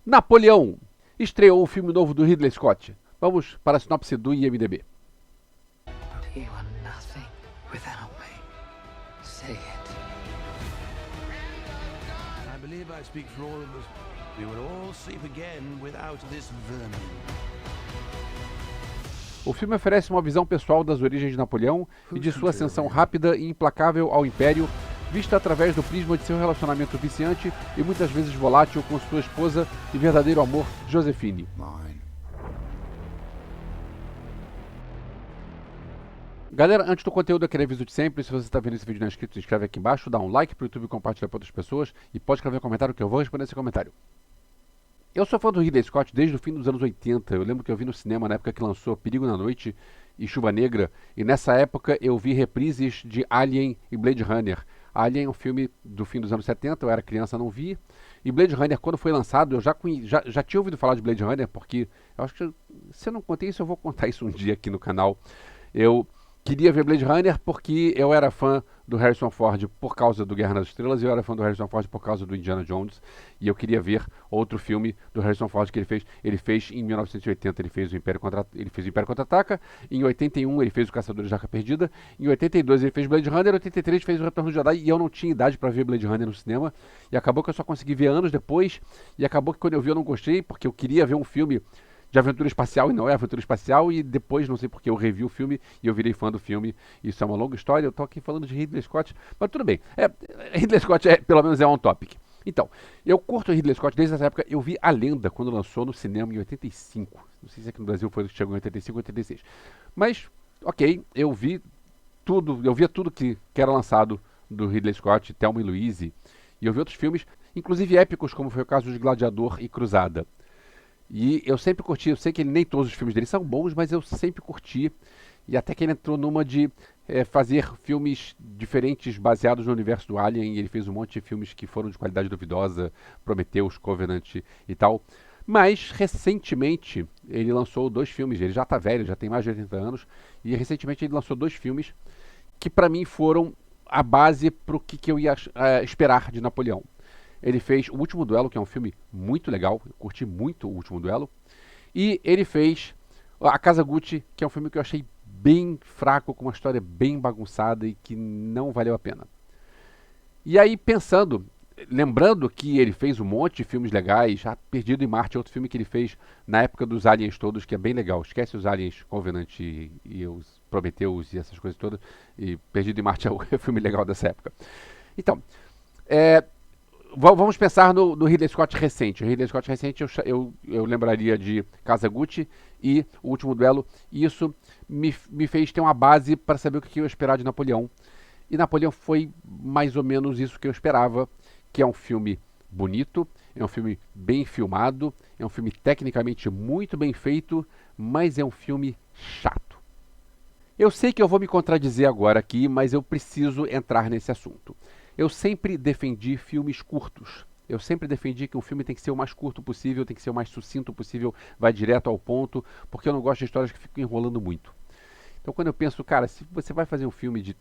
Napoleão estreou o filme novo do Ridley Scott. Vamos para a sinopse do IMDb. You are nothing without me. Say it. I believe I speak for all of us. We will all sleep again without this vermin. O filme oferece uma visão pessoal das origens de Napoleão e de sua ascensão rápida e implacável ao Império, vista através do prisma de seu relacionamento viciante e muitas vezes volátil com sua esposa e verdadeiro amor, Josephine. Galera, antes do conteúdo, eu queria aviso de sempre, se você está vendo esse vídeo e não é inscrito, se inscreve aqui embaixo, dá um like pro YouTube, compartilha para outras pessoas e pode escrever um comentário que eu vou responder esse comentário. Eu sou fã do Ridley Scott desde o fim dos anos 80, eu lembro que eu vi no cinema na época que lançou Perigo na Noite e Chuva Negra, e nessa época eu vi reprises de Alien e Blade Runner. Alien é um filme do fim dos anos 70, eu era criança, não vi, e Blade Runner, quando foi lançado, eu já tinha ouvido falar de Blade Runner, porque eu acho que se eu não contei isso, eu vou contar isso um dia aqui no canal. Eu queria ver Blade Runner porque eu era fã do Harrison Ford por causa do Guerra nas Estrelas e eu era fã do Harrison Ford por causa do Indiana Jones, e eu queria ver outro filme do Harrison Ford que ele fez. Ele fez em 1980, ele fez o Império Contra-Ataca, em 81 ele fez o Caçadores da Arca Perdida, em 82 ele fez Blade Runner, em 83 fez o Retorno do Jedi, e eu não tinha idade para ver Blade Runner no cinema, e acabou que eu só consegui ver anos depois, e acabou que quando eu vi eu não gostei, porque eu queria ver um filme de aventura espacial e não é aventura espacial, e depois, não sei porque, eu revi o filme e eu virei fã do filme. Isso é uma longa história, eu tô aqui falando de Ridley Scott, mas tudo bem. Ridley Scott pelo menos é on topic. Então, eu curto o Ridley Scott desde essa época. Eu vi A Lenda quando lançou no cinema em 85. Não sei se aqui no Brasil chegou em 85 ou 86. Mas, ok, eu via tudo que era lançado do Ridley Scott, Thelma e Louise, e eu vi outros filmes, inclusive épicos, como foi o caso de Gladiador e Cruzada. E eu sempre curti, eu sei que nem todos os filmes dele são bons, mas eu sempre curti. E até que ele entrou numa de fazer filmes diferentes baseados no universo do Alien. E ele fez um monte de filmes que foram de qualidade duvidosa, Prometheus, Covenant e tal. Mas, recentemente, ele lançou 2 filmes. Ele já está velho, já tem mais de 80 anos. E recentemente ele lançou 2 filmes que para mim foram a base para o que eu ia esperar de Napoleão. Ele fez O Último Duelo, que é um filme muito legal, eu curti muito O Último Duelo. E ele fez A Casa Gucci, que é um filme que eu achei bem fraco, com uma história bem bagunçada e que não valeu a pena. E aí lembrando que ele fez um monte de filmes legais, Perdido em Marte é outro filme que ele fez na época dos Aliens todos, que é bem legal. Esquece os Aliens Covenant e os Prometheus e essas coisas todas, e Perdido em Marte é o filme legal dessa época. Então, vamos pensar no Ridley Scott recente. O Ridley Scott recente eu lembraria de Casa Gucci e O Último Duelo. E isso me fez ter uma base para saber o que eu ia esperar de Napoleão. E Napoleão foi mais ou menos isso que eu esperava, que é um filme bonito, é um filme bem filmado, é um filme tecnicamente muito bem feito, mas é um filme chato. Eu sei que eu vou me contradizer agora aqui, mas eu preciso entrar nesse assunto. Eu sempre defendi filmes curtos. Eu sempre defendi que um filme tem que ser o mais curto possível, tem que ser o mais sucinto possível, vai direto ao ponto, porque eu não gosto de histórias que ficam enrolando muito. Então quando eu penso, cara, se você vai fazer um filme de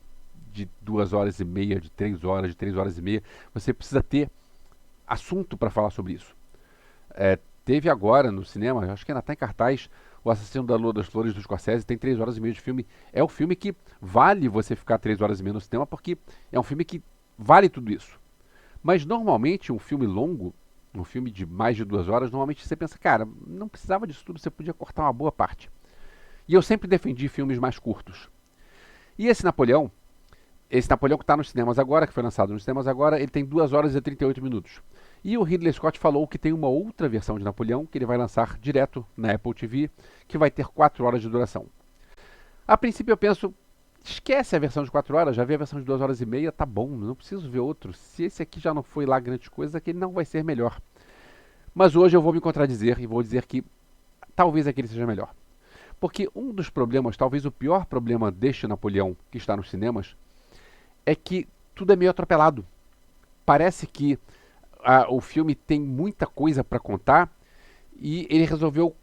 2 horas e meia, de 3 horas, de 3 horas e meia, você precisa ter assunto para falar sobre isso. Teve agora no cinema, acho que ainda está em cartaz, O Assassino da Lua das Flores do Scorsese, tem 3 horas e meia de filme. É um filme que vale você ficar 3 horas e meia no cinema, porque é um filme que vale tudo isso. Mas normalmente um filme longo, um filme de mais de 2 horas, normalmente você pensa, cara, não precisava disso tudo, você podia cortar uma boa parte. E eu sempre defendi filmes mais curtos. E esse Napoleão que está nos cinemas agora, que foi lançado nos cinemas agora, ele tem 2 horas e 38 minutos. E o Ridley Scott falou que tem uma outra versão de Napoleão, que ele vai lançar direto na Apple TV, que vai ter 4 horas de duração. A princípio eu penso, esquece a versão de 4 horas, já vi a versão de 2 horas e meia, tá bom, não preciso ver outro. Se esse aqui já não foi lá grande coisa, aquele não vai ser melhor. Mas hoje eu vou me contradizer e vou dizer que talvez aquele seja melhor. Porque um dos problemas, talvez o pior problema deste Napoleão que está nos cinemas, é que tudo é meio atropelado. Parece que o filme tem muita coisa para contar e ele resolveu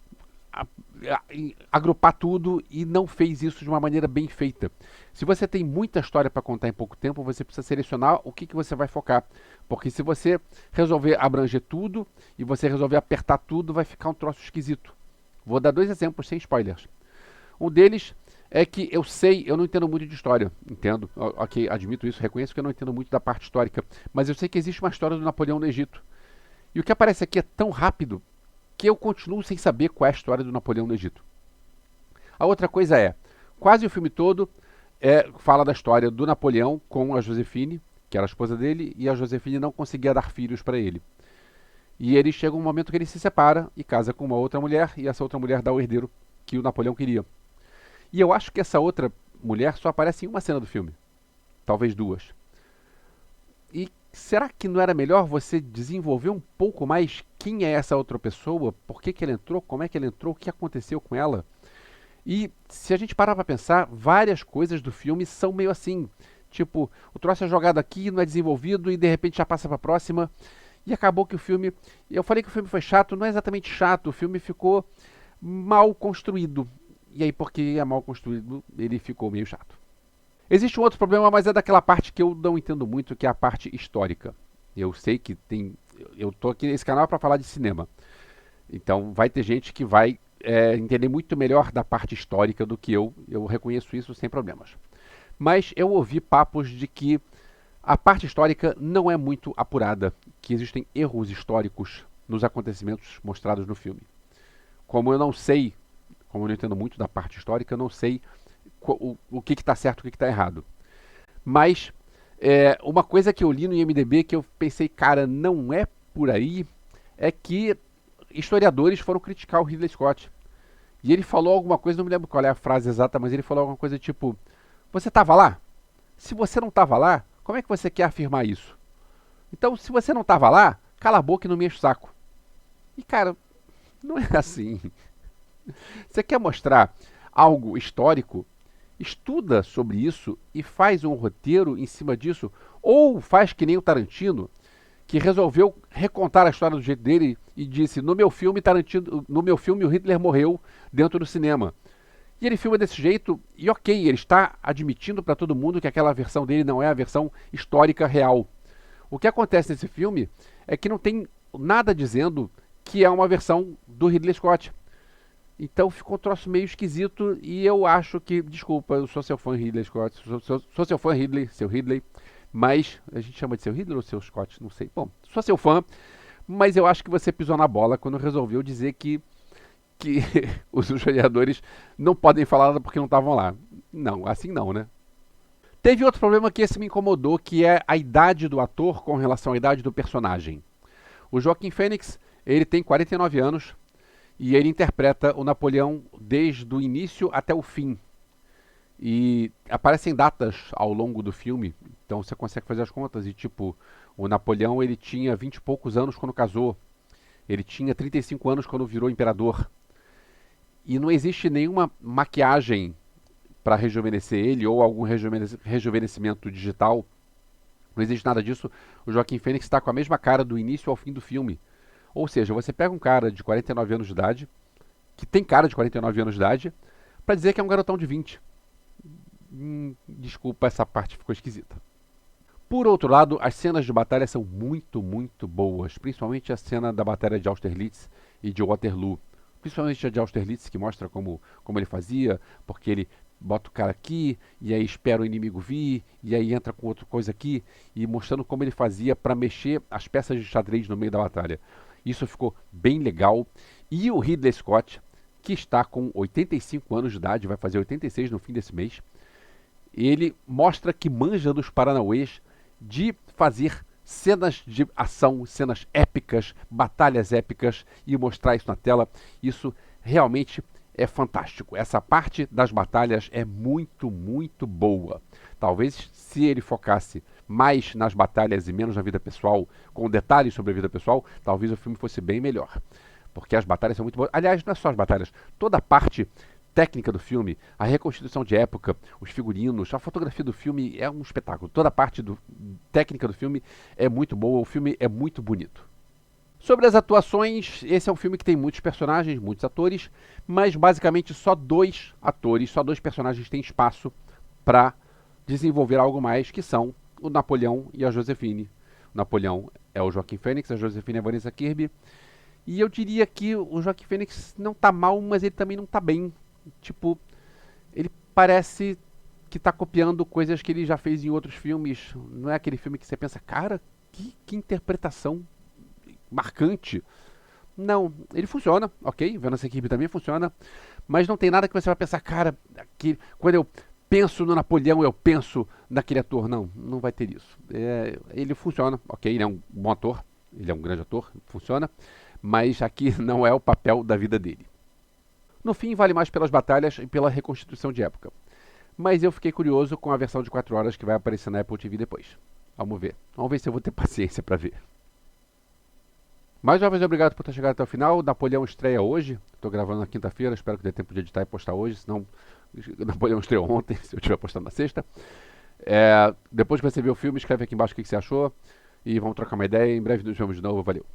agrupar tudo e não fez isso de uma maneira bem feita. Se você tem muita história para contar em pouco tempo, você precisa selecionar o que você vai focar. Porque se você resolver abranger tudo e você resolver apertar tudo, vai ficar um troço esquisito. Vou dar 2 exemplos sem spoilers. Um deles é que eu não entendo muito de história, entendo, ok, admito isso, reconheço que eu não entendo muito da parte histórica, mas eu sei que existe uma história do Napoleão no Egito. E o que aparece aqui é tão rápido que eu continuo sem saber qual é a história do Napoleão no Egito. A outra coisa é, quase o filme todo fala da história do Napoleão com a Josefine, que era a esposa dele, e a Josefine não conseguia dar filhos para ele. E ele chega um momento que ele se separa e casa com uma outra mulher, e essa outra mulher dá o herdeiro que o Napoleão queria. E eu acho que essa outra mulher só aparece em uma cena do filme. Talvez 2. E será que não era melhor você desenvolver um pouco mais quem é essa outra pessoa? Por que ela entrou? Como é que ela entrou? O que aconteceu com ela? E se a gente parar pra pensar, várias coisas do filme são meio assim. Tipo, o troço é jogado aqui, não é desenvolvido e de repente já passa pra próxima. E acabou que o filme... Eu falei que o filme foi chato, não é exatamente chato. O filme ficou mal construído. E aí, porque é mal construído, ele ficou meio chato. Existe um outro problema, mas é daquela parte que eu não entendo muito, que é a parte histórica. Eu sei que tem... Eu tô aqui nesse canal para falar de cinema. Então vai ter gente que vai entender muito melhor da parte histórica do que eu. Eu reconheço isso sem problemas. Mas eu ouvi papos de que a parte histórica não é muito apurada, que existem erros históricos nos acontecimentos mostrados no filme. Como eu não sei, como eu não entendo muito da parte histórica, eu não sei o que está certo e o que está errado. Mas uma coisa que eu li no IMDb que eu pensei, cara, não é por aí, é que historiadores foram criticar o Ridley Scott. E ele falou alguma coisa, não me lembro qual é a frase exata, mas ele falou alguma coisa tipo, você estava lá? Se você não estava lá, como é que você quer afirmar isso? Então, se você não estava lá, cala a boca e não me enche o saco. E, cara, não é assim. Você quer mostrar algo histórico? Estuda sobre isso e faz um roteiro em cima disso. Ou faz que nem o Tarantino, que resolveu recontar a história do jeito dele e disse, no meu filme o Hitler morreu dentro do cinema. E ele filma desse jeito, e ok, ele está admitindo para todo mundo que aquela versão dele não é a versão histórica real. O que acontece nesse filme é que não tem nada dizendo que é uma versão do Ridley Scott. Então ficou um troço meio esquisito, e eu acho que, desculpa, eu sou seu fã Ridley Scott, sou seu fã Ridley, seu Ridley, mas, a gente chama de seu Ridley ou seu Scott, não sei. Bom, sou seu fã, mas eu acho que você pisou na bola quando resolveu dizer que os historiadores não podem falar nada porque não estavam lá. Não, assim não, né? Teve outro problema que esse me incomodou, que é a idade do ator com relação à idade do personagem. O Joaquin Phoenix, ele tem 49 anos e ele interpreta o Napoleão desde o início até o fim. E aparecem datas ao longo do filme, então você consegue fazer as contas e tipo, o Napoleão ele tinha 20 e poucos anos quando casou, ele tinha 35 anos quando virou imperador. E não existe nenhuma maquiagem para rejuvenescer ele ou algum rejuvenescimento digital. Não existe nada disso. O Joaquin Phoenix está com a mesma cara do início ao fim do filme. Ou seja, você pega um cara de 49 anos de idade, que tem cara de 49 anos de idade, para dizer que é um garotão de 20. Desculpa, essa parte ficou esquisita. Por outro lado, as cenas de batalha são muito, muito boas. Principalmente a cena da batalha de Austerlitz e de Waterloo. Principalmente a de Austerlitz, que mostra como ele fazia, porque ele bota o cara aqui, e aí espera o inimigo vir, e aí entra com outra coisa aqui, e mostrando como ele fazia para mexer as peças de xadrez no meio da batalha. Isso ficou bem legal. E o Ridley Scott, que está com 85 anos de idade, vai fazer 86 no fim desse mês, ele mostra que manja dos paranauês de fazer cenas de ação, cenas épicas, batalhas épicas e mostrar isso na tela. Isso realmente é fantástico. Essa parte das batalhas é muito, muito boa. Talvez se ele focasse mais nas batalhas e menos na vida pessoal, com detalhes sobre a vida pessoal, talvez o filme fosse bem melhor. Porque as batalhas são muito boas. Aliás, não é só as batalhas, toda a parte técnica do filme, a reconstituição de época, os figurinos, a fotografia do filme é um espetáculo. Toda a parte técnica do filme é muito boa, o filme é muito bonito. Sobre as atuações, esse é um filme que tem muitos personagens, muitos atores, mas basicamente só 2 atores, só 2 personagens têm espaço para desenvolver algo mais, que são o Napoleão e a Josephine. O Napoleão é o Joaquin Phoenix, a Josephine é a Vanessa Kirby. E eu diria que o Joaquin Phoenix não tá mal, mas ele também não tá bem. Tipo, ele parece que tá copiando coisas que ele já fez em outros filmes. Não é aquele filme que você pensa, cara, que interpretação marcante. Não, ele funciona, ok, Vanessa Kirby também funciona, mas não tem nada que você vai pensar, cara, quando eu penso no Napoleão, eu penso naquele ator. Não, não vai ter isso. Ele funciona, ok, ele é um bom ator, ele é um grande ator, funciona, mas aqui não é o papel da vida dele. No fim, vale mais pelas batalhas e pela reconstituição de época. Mas eu fiquei curioso com a versão de 4 horas que vai aparecer na Apple TV depois. Vamos ver. Vamos ver se eu vou ter paciência para ver. Mais uma vez, obrigado por ter chegado até o final. Napoleão estreia hoje. Estou gravando na quinta-feira, espero que dê tempo de editar e postar hoje, senão Napoleão estreou ontem, se eu estiver postando na sexta. Depois que você ver o filme, escreve aqui embaixo o que você achou e vamos trocar uma ideia. Em breve nos vemos de novo. Valeu!